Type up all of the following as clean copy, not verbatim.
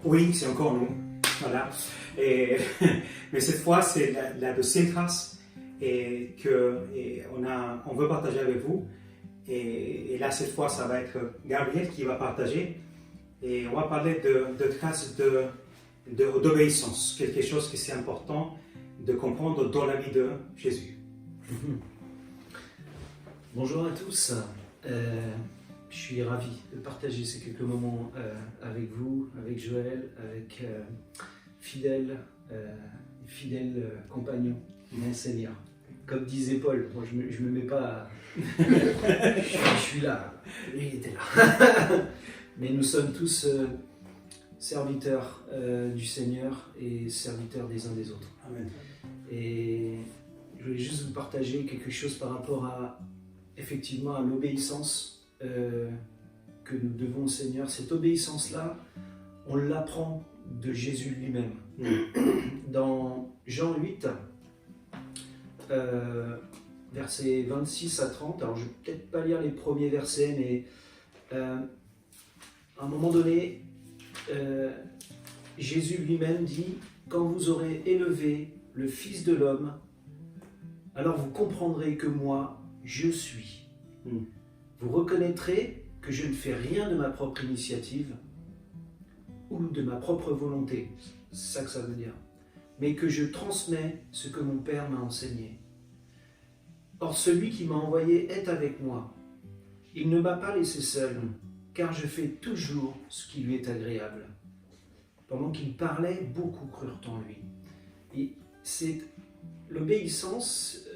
Oui, c'est encore nous. Voilà. Mais cette fois, c'est la deuxième trace on veut partager avec vous. Et là, cette fois, ça va être Gabriel qui va partager. Et on va parler de traces d'obéissance, quelque chose qui c'est important de comprendre dans la vie de Jésus. Bonjour à tous. Je suis ravi de partager ces quelques moments avec vous, avec Joël, avec fidèles compagnons de mon Seigneur. Comme disait Paul, moi je me mets pas, je suis là, lui il était là. Mais nous sommes tous serviteurs du Seigneur et serviteurs des uns des autres. Amen. Et je voulais juste vous partager quelque chose par rapport effectivement à l'obéissance que nous devons au Seigneur. Cette obéissance-là, on l'apprend de Jésus lui-même. Dans Jean 8, versets 26 à 30, alors je ne vais peut-être pas lire les premiers versets, mais à un moment donné, Jésus lui-même dit « Quand vous aurez élevé le Fils de l'homme, alors vous comprendrez que moi, je suis. Vous reconnaîtrez que je ne fais rien de ma propre initiative ou de ma propre volonté. » C'est ça que ça veut dire. Mais que je transmets ce que mon Père m'a enseigné. Or, celui qui m'a envoyé est avec moi. Il ne m'a pas laissé seul, car je fais toujours ce qui lui est agréable. Pendant qu'il parlait, beaucoup crurent en lui. Et c'est l'obéissance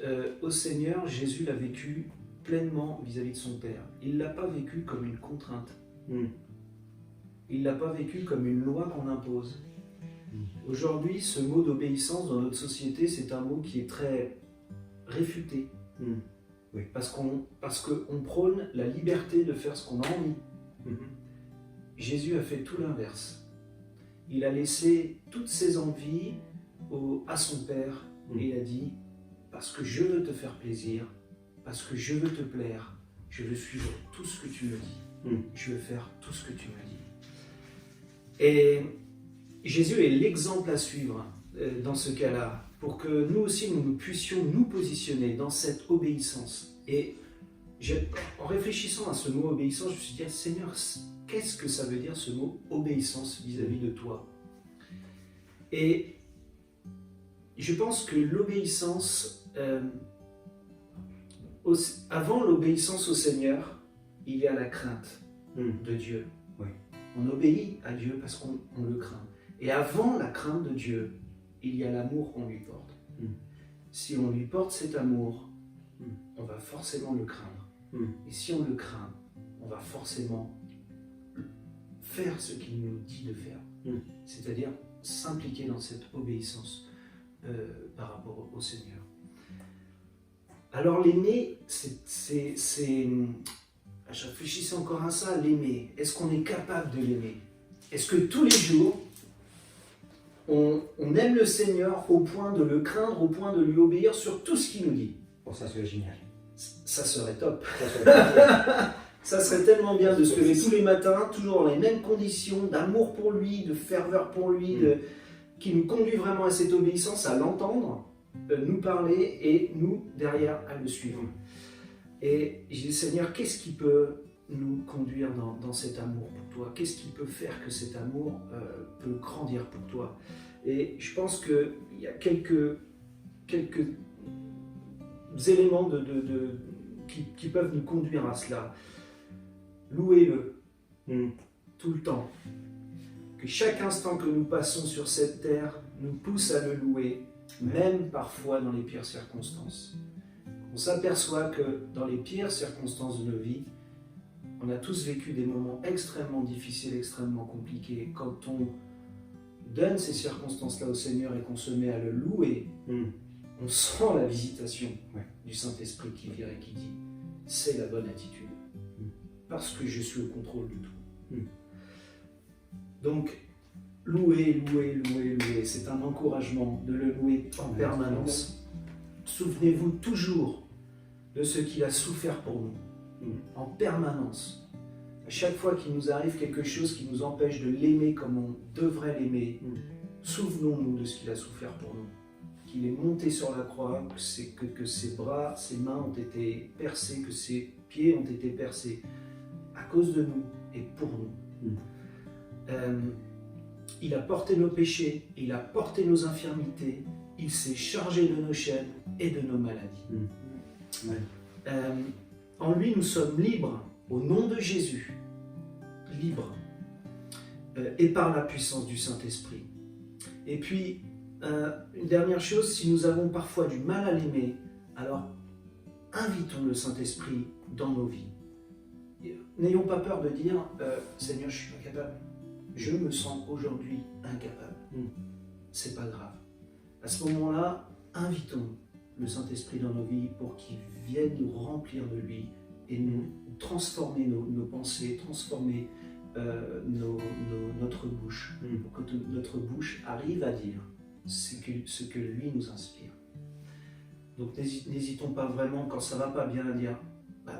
au Seigneur, Jésus l'a vécu pleinement vis-à-vis de son Père. Il ne l'a pas vécu comme une contrainte. Il ne l'a pas vécu comme une loi qu'on impose. Aujourd'hui, ce mot d'obéissance dans notre société, c'est un mot qui est très réfuté. Oui. Parce qu'on prône la liberté de faire ce qu'on a envie. Jésus a fait tout l'inverse. Il a laissé toutes ses envies à son Père et il a dit « Parce que je veux te faire plaisir, parce que je veux te plaire, je veux suivre tout ce que tu me dis. Je veux faire tout ce que tu me dis. » Et Jésus est l'exemple à suivre dans ce cas-là, pour que nous aussi nous puissions nous positionner dans cette obéissance. Et en réfléchissant à ce mot obéissance, je me suis dit, Seigneur, qu'est-ce que ça veut dire ce mot obéissance vis-à-vis de toi? Et je pense que l'obéissance, avant l'obéissance au Seigneur, il y a la crainte de Dieu. Oui. On obéit à Dieu parce qu'on le craint. Et avant la crainte de Dieu, il y a l'amour qu'on lui porte. Si on lui porte cet amour, on va forcément le craindre. Et si on le craint, on va forcément faire ce qu'il nous dit de faire. C'est-à-dire s'impliquer dans cette obéissance par rapport au Seigneur. Alors l'aimer, je réfléchissais encore à ça, l'aimer. Est-ce qu'on est capable de l'aimer? Est-ce que tous les jours, on aime le Seigneur au point de le craindre, au point de lui obéir sur tout ce qu'il nous dit? Bon, ça serait génial. Ça serait top. Ça serait Ça serait tellement bien de se lever tous les matins, toujours dans les mêmes conditions, d'amour pour lui, de ferveur pour lui, qui nous conduit vraiment à cette obéissance, à l'entendre, nous parler et nous, derrière, à le suivre. Et j'ai dit, Seigneur, qu'est-ce qui peut nous conduire dans cet amour pour toi? Qu'est-ce qui peut faire que cet amour peut grandir pour toi? Et je pense qu'il y a quelques éléments qui peuvent nous conduire à cela. Louez-le tout le temps. Que chaque instant que nous passons sur cette terre nous pousse à le louer, même parfois dans les pires circonstances. On s'aperçoit que dans les pires circonstances de nos vies, on a tous vécu des moments extrêmement difficiles, extrêmement compliqués. Quand on donne ces circonstances-là au Seigneur et qu'on se met à le louer, on sent la visitation du Saint-Esprit qui vient et qui dit « c'est la bonne attitude, parce que je suis au contrôle de tout ». Donc, louer, c'est un encouragement de le louer en permanence. Souvenez-vous toujours de ce qu'il a souffert pour nous, en permanence. À chaque fois qu'il nous arrive quelque chose qui nous empêche de l'aimer comme on devrait l'aimer, souvenons-nous de ce qu'il a souffert pour nous. Qu'il est monté sur la croix, que ses bras, ses mains ont été percés, que ses pieds ont été percés à cause de nous et pour nous. Il a porté nos péchés, il a porté nos infirmités, il s'est chargé de nos chaînes et de nos maladies. En lui, nous sommes libres au nom de Jésus, libres, et par la puissance du Saint-Esprit. Et puis, une dernière chose, si nous avons parfois du mal à l'aimer, alors invitons le Saint-Esprit dans nos vies. N'ayons pas peur de dire Seigneur, je ne suis pas capable. Je me sens aujourd'hui incapable. C'est pas grave. À ce moment-là, invitons le Saint-Esprit dans nos vies pour qu'il vienne nous remplir de lui et nous transformer nos pensées, transformer notre bouche, pour que notre bouche arrive à dire ce que lui nous inspire. Donc n'hésitons pas vraiment, quand ça ne va pas bien, à dire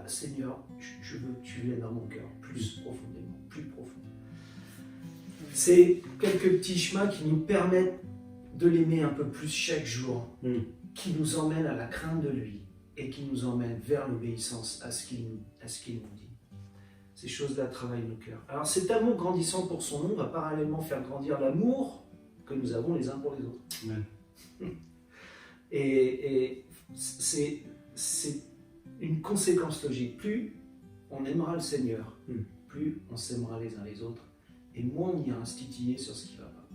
Seigneur, je veux que tu viennes dans mon cœur plus profondément, plus profond. C'est quelques petits chemins qui nous permettent de l'aimer un peu plus chaque jour, qui nous emmènent à la crainte de lui et qui nous emmènent vers l'obéissance à ce qu'il nous dit. Ces choses-là travaillent nos cœurs. Alors cet amour grandissant pour son nom va parallèlement faire grandir l'amour que nous avons les uns pour les autres. Et c'est une conséquence logique. Plus on aimera le Seigneur, plus on s'aimera les uns les autres, et moins on ira se titiller sur ce qui ne va pas.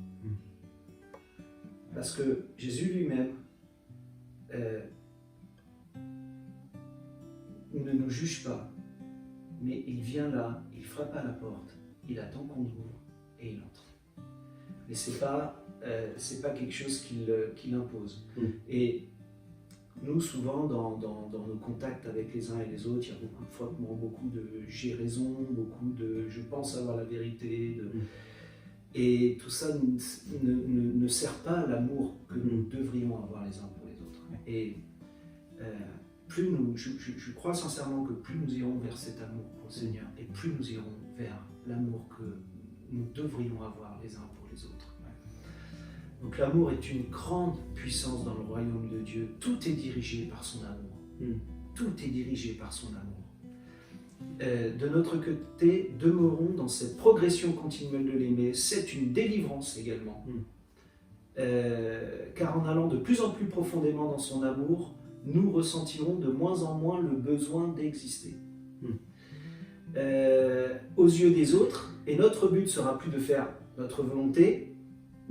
Parce que Jésus lui-même ne nous juge pas, mais il vient là, il frappe à la porte, il attend qu'on ouvre et il entre. Mais c'est pas quelque chose qu'il impose. Et nous, souvent, dans nos contacts avec les uns et les autres, il y a beaucoup de frottements, beaucoup de j'ai raison, beaucoup de je pense avoir la vérité. Et tout ça ne sert pas à l'amour que nous devrions avoir les uns pour les autres. Et je crois sincèrement que plus nous irons vers cet amour pour le Seigneur, et plus nous irons vers l'amour que nous devrions avoir les uns pour les autres. Donc l'amour est une grande puissance dans le royaume de Dieu. Tout est dirigé par son amour. Tout est dirigé par son amour. De notre côté, demeurons dans cette progression continuelle de l'aimer. C'est une délivrance également. Car en allant de plus en plus profondément dans son amour, nous ressentirons de moins en moins le besoin d'exister. Aux yeux des autres, et notre but sera plus de faire notre volonté,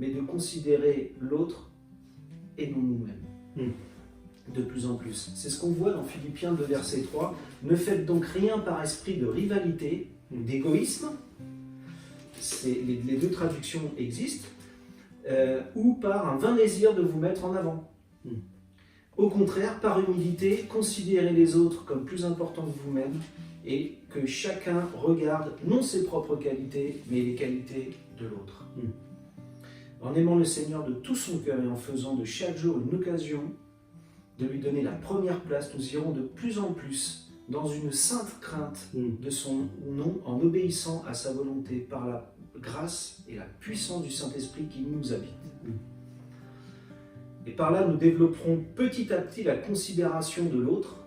mais de considérer l'autre et non nous-mêmes. De plus en plus. C'est ce qu'on voit dans Philippiens 2, verset 3. Ne faites donc rien par esprit de rivalité, d'égoïsme, les deux traductions existent, ou par un vain désir de vous mettre en avant. Au contraire, par humilité, considérez les autres comme plus importants que vous-même et que chacun regarde non ses propres qualités, mais les qualités de l'autre. En aimant le Seigneur de tout son cœur et en faisant de chaque jour une occasion de lui donner la première place, nous irons de plus en plus dans une sainte crainte de son nom, en obéissant à sa volonté par la grâce et la puissance du Saint-Esprit qui nous habite. Et par là, nous développerons petit à petit la considération de l'autre,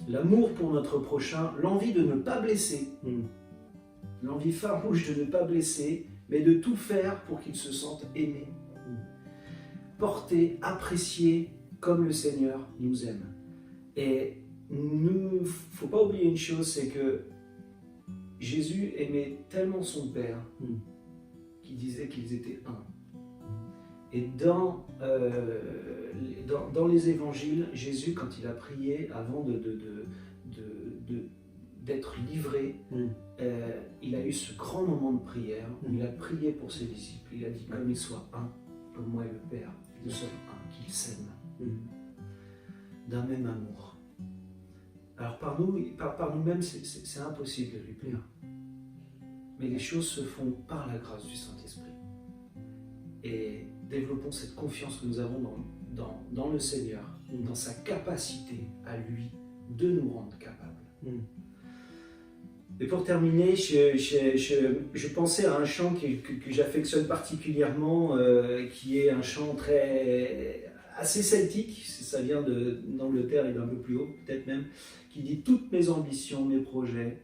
l'amour pour notre prochain, l'envie de ne pas blesser, l'envie farouche de ne pas blesser, mais de tout faire pour qu'il se sente aimé, porté, apprécié, comme le Seigneur nous aime. Et il ne faut pas oublier une chose, c'est que Jésus aimait tellement son Père qu'il disait qu'ils étaient un. Et dans les évangiles, Jésus, quand il a prié avant d'être livré, il a eu ce grand moment de prière où il a prié pour ses disciples. Il a dit, comme ils soient un, comme moi et le Père, nous sommes un, qu'ils s'aiment d'un même amour. Alors par nous-mêmes, c'est impossible de lui plaire. Mais les choses se font par la grâce du Saint-Esprit. Et développons cette confiance que nous avons dans le Seigneur, dans sa capacité à lui de nous rendre capables. Et pour terminer, je pensais à un chant que j'affectionne particulièrement, qui est un chant assez celtique, ça vient d'Angleterre et d'un peu plus haut peut-être même, qui dit « Toutes mes ambitions, mes projets,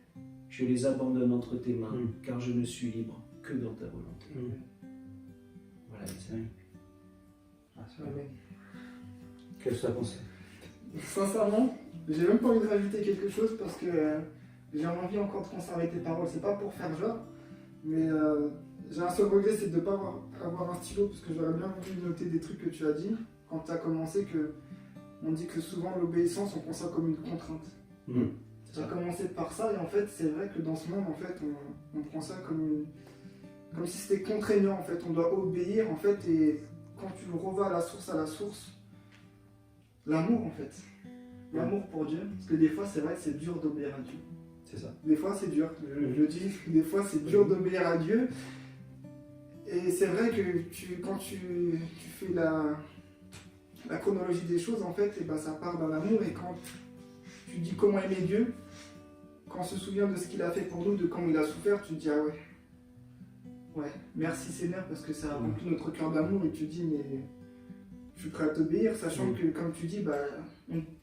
je les abandonne entre tes mains, car je ne suis libre que dans ta volonté. » Voilà, les amis. Qu'est-ce que tu as pensé? Sincèrement, j'ai même pas envie de rajouter quelque chose parce que j'ai envie encore de conserver tes paroles. C'est pas pour faire genre, mais j'ai un seul regret, c'est de ne pas avoir un stylo parce que j'aurais bien voulu noter des trucs que tu as dit quand tu as commencé. On dit que souvent l'obéissance, on prend ça comme une contrainte. Tu as commencé par ça et en fait, c'est vrai que dans ce monde, en fait, on prend ça comme si c'était contraignant. En fait, on doit obéir en fait et quand tu revas à la source, l'amour en fait. L'amour pour Dieu, parce que des fois c'est vrai que c'est dur d'obéir à Dieu. C'est ça. Des fois c'est dur, je dis, des fois c'est dur d'obéir à Dieu. Et c'est vrai que quand tu fais la chronologie des choses, en fait, et ben, ça part d'un amour. Et quand tu dis comment aimer Dieu, quand on se souvient de ce qu'il a fait pour nous, de comment il a souffert, tu te dis ah ouais, merci Seigneur, parce que ça a rempli notre cœur d'amour. Et tu dis mais je suis prêt à t'obéir, sachant que comme tu dis, bah,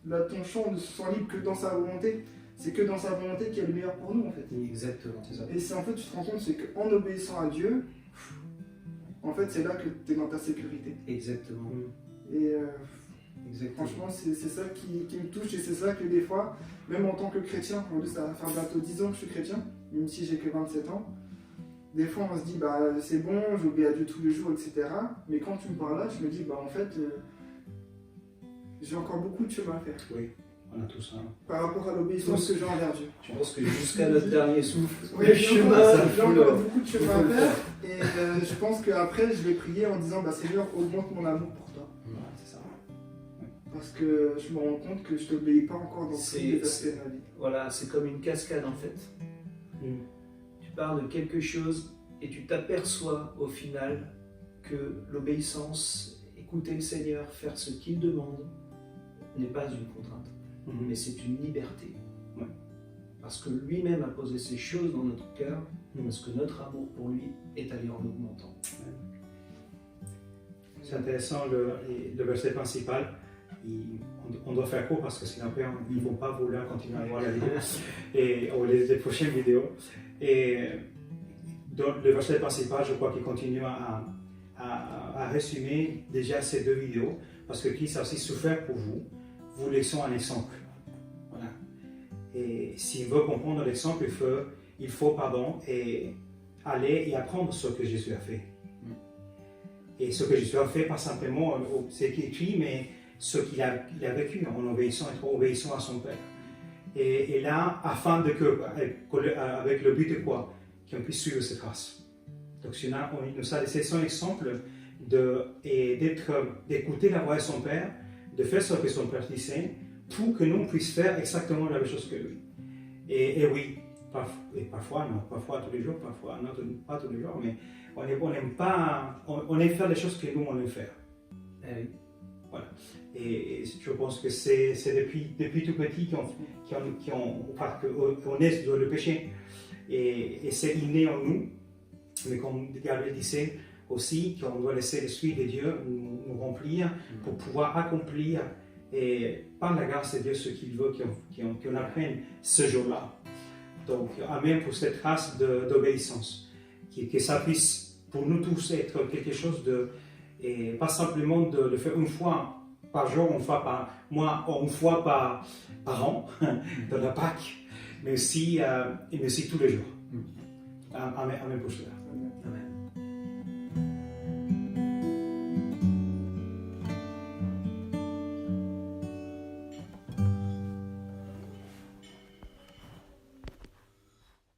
là, ton chant ne se sent libre que dans sa volonté. C'est que dans sa volonté qu'il y a le meilleur pour nous en fait. Exactement, c'est ça. Et c'est en fait, tu te rends compte, c'est qu'en obéissant à Dieu, en fait, c'est là que tu es dans ta sécurité. Exactement. Et Exactement. franchement, c'est ça qui me touche et c'est ça que des fois, même en tant que chrétien, en plus ça va faire bientôt 10 ans que je suis chrétien, même si j'ai que 27 ans, des fois on se dit, bah c'est bon, j'obéis à Dieu tous les jours, etc. Mais quand tu me parles là, je me dis, bah en fait, j'ai encore beaucoup de chemin à faire. Oui, on a tout ça. Par rapport à l'obéissance que j'ai envers Dieu. Je pense que jusqu'à notre dernier souffle, Oui, j'ai encore beaucoup de chemin à faire. Et je pense qu'après, je vais prier en disant, bah Seigneur, augmente mon amour pour toi. C'est ça. Parce que je me rends compte que je ne t'obéis pas encore dans tous les aspects de ma vie. Voilà, c'est comme une cascade en fait. Tu pars de quelque chose et tu t'aperçois au final que l'obéissance, écouter le Seigneur, faire ce qu'il demande, n'est pas une contrainte, mais c'est une liberté. Parce que lui-même a posé ces choses dans notre cœur, parce que notre amour pour lui est allé en augmentant. C'est intéressant, le verset principal. On doit faire court parce que sinon après ils ne vont pas vouloir continuer à voir la vidéo ou les prochaines vidéos. Et donc, le verset principal, je crois qu'il continue à résumer déjà ces deux vidéos parce que Christ a aussi souffert pour vous. Vous laissons un exemple. Voilà. Et s'il veut comprendre l'exemple, il faut aller et apprendre ce que Jésus a fait. Et ce que Jésus a fait, pas simplement ce qui est écrit, mais ce qu'il a vécu en obéissant à son Père. Et là, afin avec le but de quoi? Qu'on puisse suivre cette trace. Donc, il nous a laissé son exemple d'écouter la voix de son Père, de faire ce que son Père disait, pour que nous puissions faire exactement la même chose que lui. Et oui, parfois tous les jours, parfois non, pas tous les jours, mais on aime faire les choses que nous on aime faire. Voilà. Et je pense que c'est depuis tout petit qu'on est dans le péché. Et c'est inné en nous. Mais comme Gabriel disait aussi, qu'on doit laisser l'Esprit de Dieu nous remplir pour pouvoir accomplir et par la grâce de Dieu ce qu'il veut qu'on apprenne ce jour-là. Donc, amen pour cette grâce d'obéissance. Que ça puisse pour nous tous être quelque chose et pas simplement de le faire une fois par jour, une fois par an, dans la Pâque, mais aussi tous les jours. Amen pour cela. Amen.